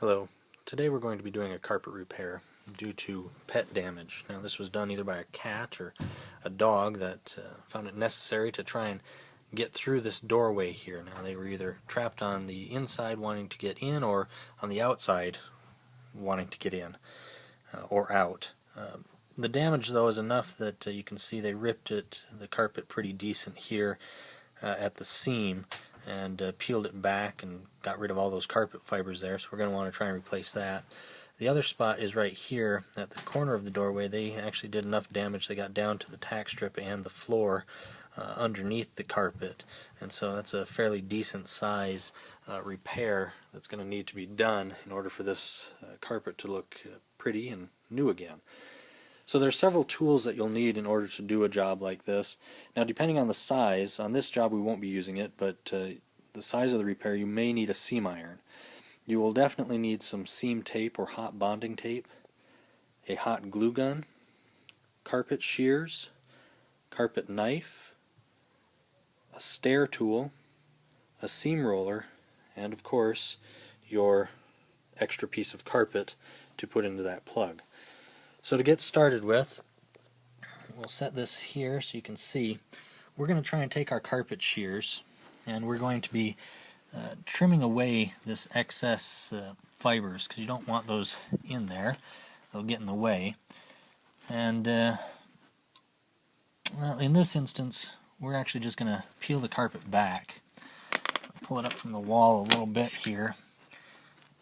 Hello. Today we're going to be doing a carpet repair due to pet damage. Now this was done either by a cat or a dog that found it necessary to try and get through this doorway here. Now they were either trapped on the inside wanting to get in or on the outside wanting to get in or out. The damage though is enough that you can see they ripped the carpet pretty decent here at the seam and peeled it back and got rid of all those carpet fibers there, so we're going to want to try and replace that. The other spot is right here at the corner of the doorway. They actually did enough damage they got down to the tack strip and the floor underneath the carpet, and so that's a fairly decent size repair that's going to need to be done in order for this carpet to look pretty and new again. So there's several tools that you'll need in order to do a job like this. Now depending on the size, on this job we won't be using it, but the size of the repair you may need a seam iron. You will definitely need some seam tape or hot bonding tape, a hot glue gun, carpet shears, carpet knife, a stair tool, a seam roller, and of course your extra piece of carpet to put into that plug. So to get started with, we'll set this here so you can see. We're going to try and take our carpet shears and we're going to be trimming away this excess fibers, because you don't want those in there. They'll get in the way. And well, in this instance we're actually just going to peel the carpet back, pull it up from the wall a little bit here,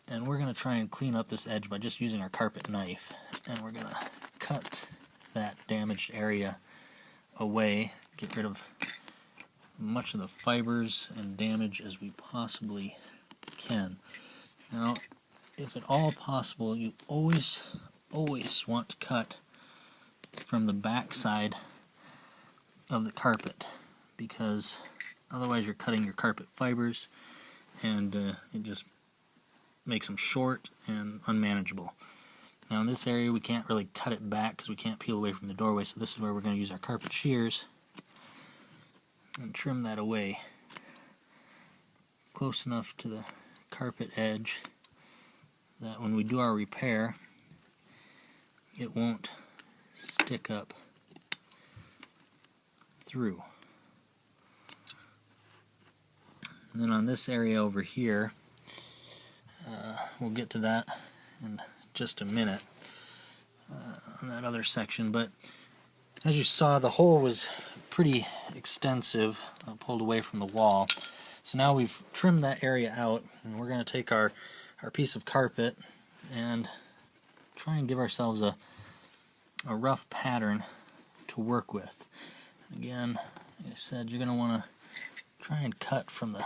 and we're going to try and clean up this edge by just using our carpet knife. And we're going to cut that damaged area away, get rid of much of the fibers and damage as we possibly can. Now, if at all possible, you always want to cut from the back side of the carpet, because otherwise you're cutting your carpet fibers and it just makes them short and unmanageable. Now in this area we can't really cut it back because we can't peel away from the doorway, so this is where we're going to use our carpet shears and trim that away close enough to the carpet edge that when we do our repair it won't stick up through. And then on this area over here, we'll get to that in just a minute on that other section, but as you saw, the hole was pretty extensive, pulled away from the wall. So now we've trimmed that area out, and we're going to take our piece of carpet and try and give ourselves a rough pattern to work with. Again, like I said, you're going to want to try and cut from the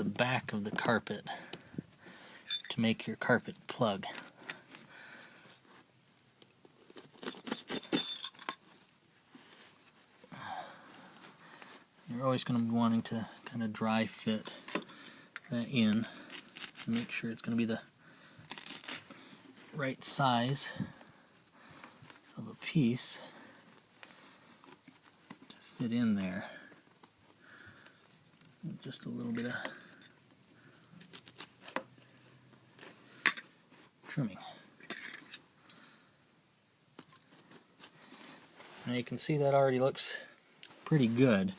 back of the carpet to make your carpet plug. You're always going to be wanting to kind of dry fit that in to make sure it's going to be the right size of a piece to fit in there. Just a little bit of trimming. Now you can see that already looks pretty good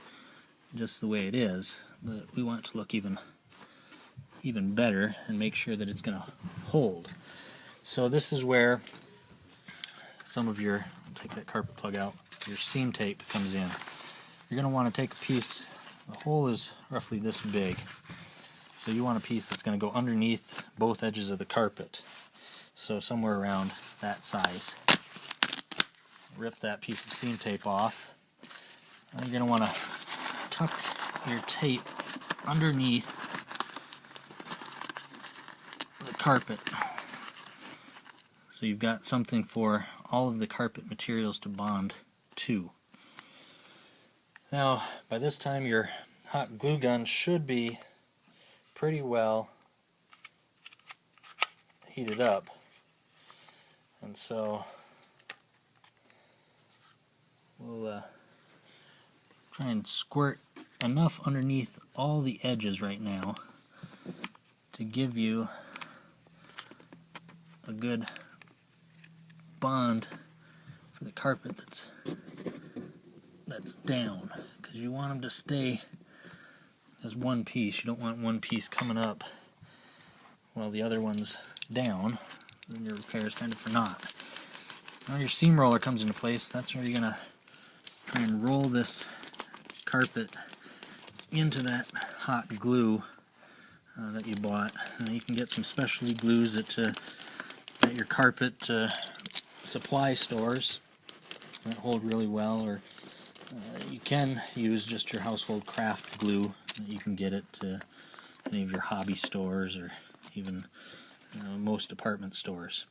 just the way it is, but we want it to look even better and make sure that it's going to hold. So this is where some of your, take that carpet plug out, your seam tape comes in. You're going to want to take a piece, the hole is roughly this big, so you want a piece that's going to go underneath both edges of the carpet, so somewhere around that size. Rip that piece of seam tape off. Now you're going to want to tuck your tape underneath the carpet so you've got something for all of the carpet materials to bond to. Now by this time your hot glue gun should be pretty well heated up, and so we'll try and squirt enough underneath all the edges right now to to give you a good bond for the carpet that's down, because you want them to stay as one piece. You don't want one piece coming up while the other one's down. Then your repair is kind of for naught. Now your seam roller comes into place. That's where you're going to try and roll this carpet into that hot glue that you bought. You can get some specialty glues at your carpet supply stores that hold really well, or you can use just your household craft glue that you can get at any of your hobby stores, or even most department stores.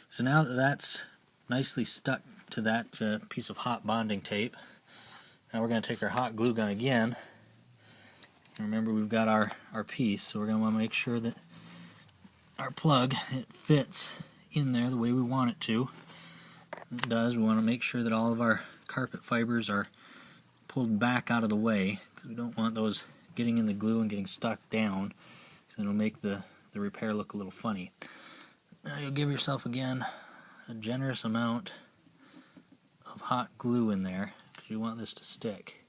So now that that's nicely stuck to that piece of hot bonding tape, now we're going to take our hot glue gun again. Remember, we've got our piece, so we're going to want to make sure that our plug, it fits in there the way we want it to. It does. We want to make sure that all of our carpet fibers are pulled back out of the way, because we don't want those getting in the glue and getting stuck down, because it'll make the repair look a little funny. Now you'll give yourself again a generous amount of hot glue in there, because you want this to stick.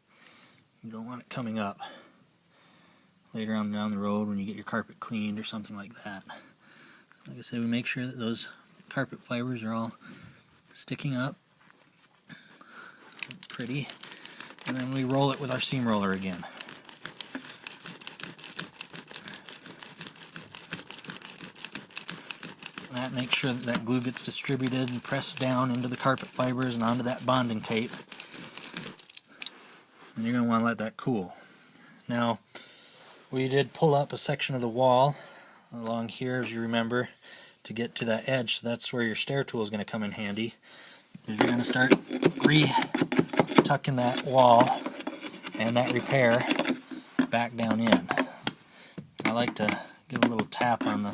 You don't want it coming up later on down the road when you get your carpet cleaned or something like that. Like I said, we make sure that those carpet fibers are all sticking up pretty, and then we roll it with our seam roller again. That makes sure that glue gets distributed and pressed down into the carpet fibers and onto that bonding tape. And you're going to want to let that cool. Now, we did pull up a section of the wall along here, as you remember, to get to that edge. So that's where your stair tool is going to come in handy. You're going to start tucking that wall and that repair back down in. I like to give a little tap on the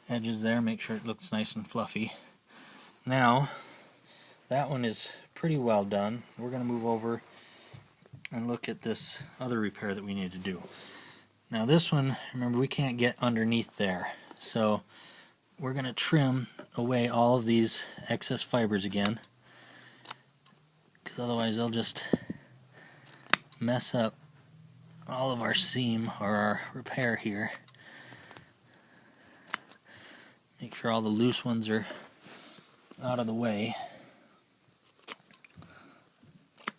edges there, make sure it looks nice and fluffy. Now, that one is pretty well done. We're going to move over and look at this other repair that we need to do. Now this one, remember, we can't get underneath there, so we're going to trim away all of these excess fibers again, because otherwise they'll just mess up all of our seam or our repair here. Make sure all the loose ones are out of the way,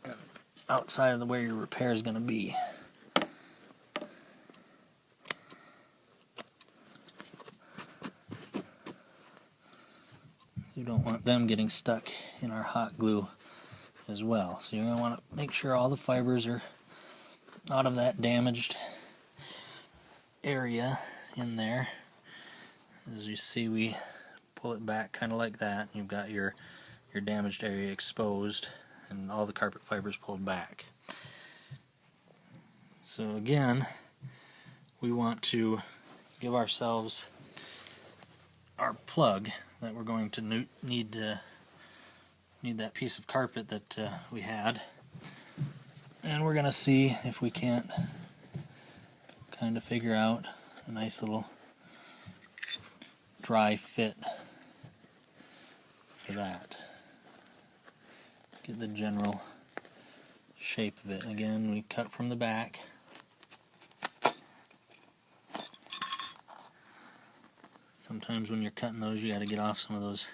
and outside of the where your repair is going to be. You don't want them getting stuck in our hot glue as well. So you're going to want to make sure all the fibers are out of that damaged area in there. As you see, we pull it back kind of like that. You've got your damaged area exposed and all the carpet fibers pulled back. So again, we want to give ourselves our plug that we're going to need that piece of carpet that we had, and we're going to see if we can't kind of figure out a nice little dry fit for that. Get the general shape of it. Again, we cut from the back. Sometimes when you're cutting those, you got to get off some of those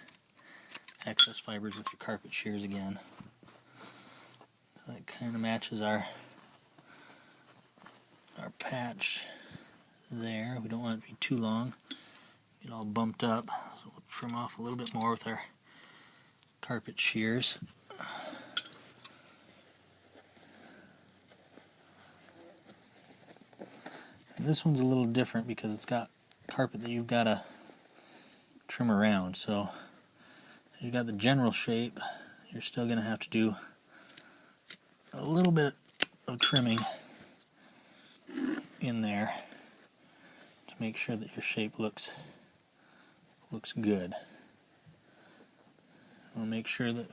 excess fibers with your carpet shears again. So that kind of matches our patch there. We don't want it to be too long, get all bumped up. So we'll trim off a little bit more with our carpet shears. And this one's a little different because it's got carpet that you've got to trim around. So you've got the general shape, you're still going to have to do a little bit of trimming in there to make sure that your shape looks good. We'll make sure that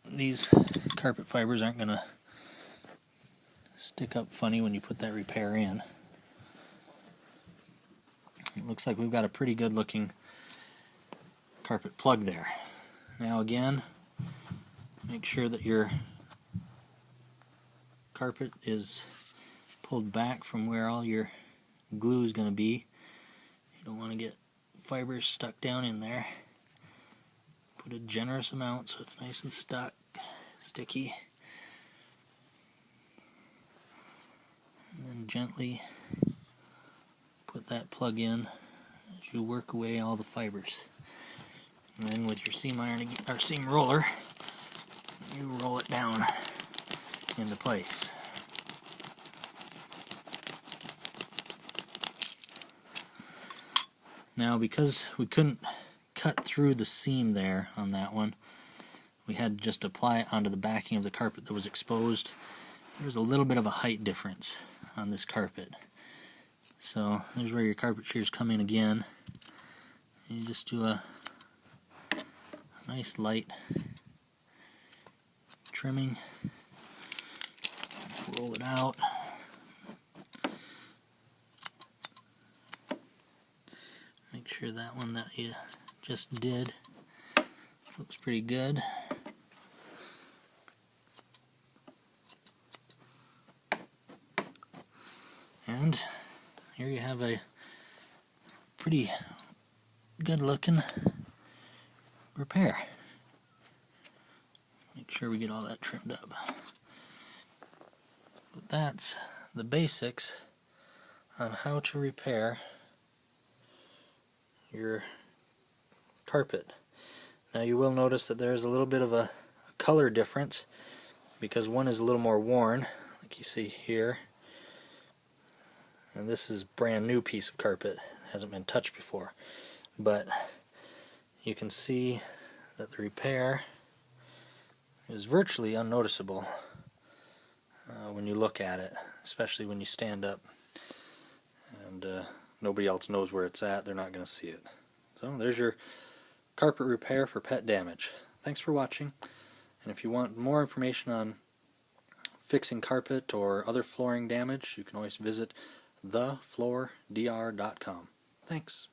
these carpet fibers aren't going to stick up funny when you put that repair in. it looks like we've got a pretty good looking carpet plug there. Now again, make sure that your carpet is pulled back from where all your glue is going to be. You don't want to get fibers stuck down in there. Put a generous amount so it's nice and sticky. And then gently put that plug in as you work away all the fibers. And then with your seam iron or seam roller, you roll it down into place. Now, because we couldn't cut through the seam there on that one, we had to just apply it onto the backing of the carpet that was exposed. There's a little bit of a height difference on this carpet. So there's where your carpet shears come in again. You just do a nice light trimming, roll it out. Make sure that one that you just did looks pretty good. And here you have a pretty good looking repair. Make sure we get all that trimmed up. But that's the basics on how to repair your carpet. Now you will notice that there's a little bit of a color difference because one is a little more worn, like you see here, and this is a brand new piece of carpet, hasn't been touched before. But you can see that the repair is virtually unnoticeable when you look at it, especially when you stand up and nobody else knows where it's at. They're not going to see it. So there's your carpet repair for pet damage. Thanks for watching, and if you want more information on fixing carpet or other flooring damage, you can always visit thefloordr.com. Thanks.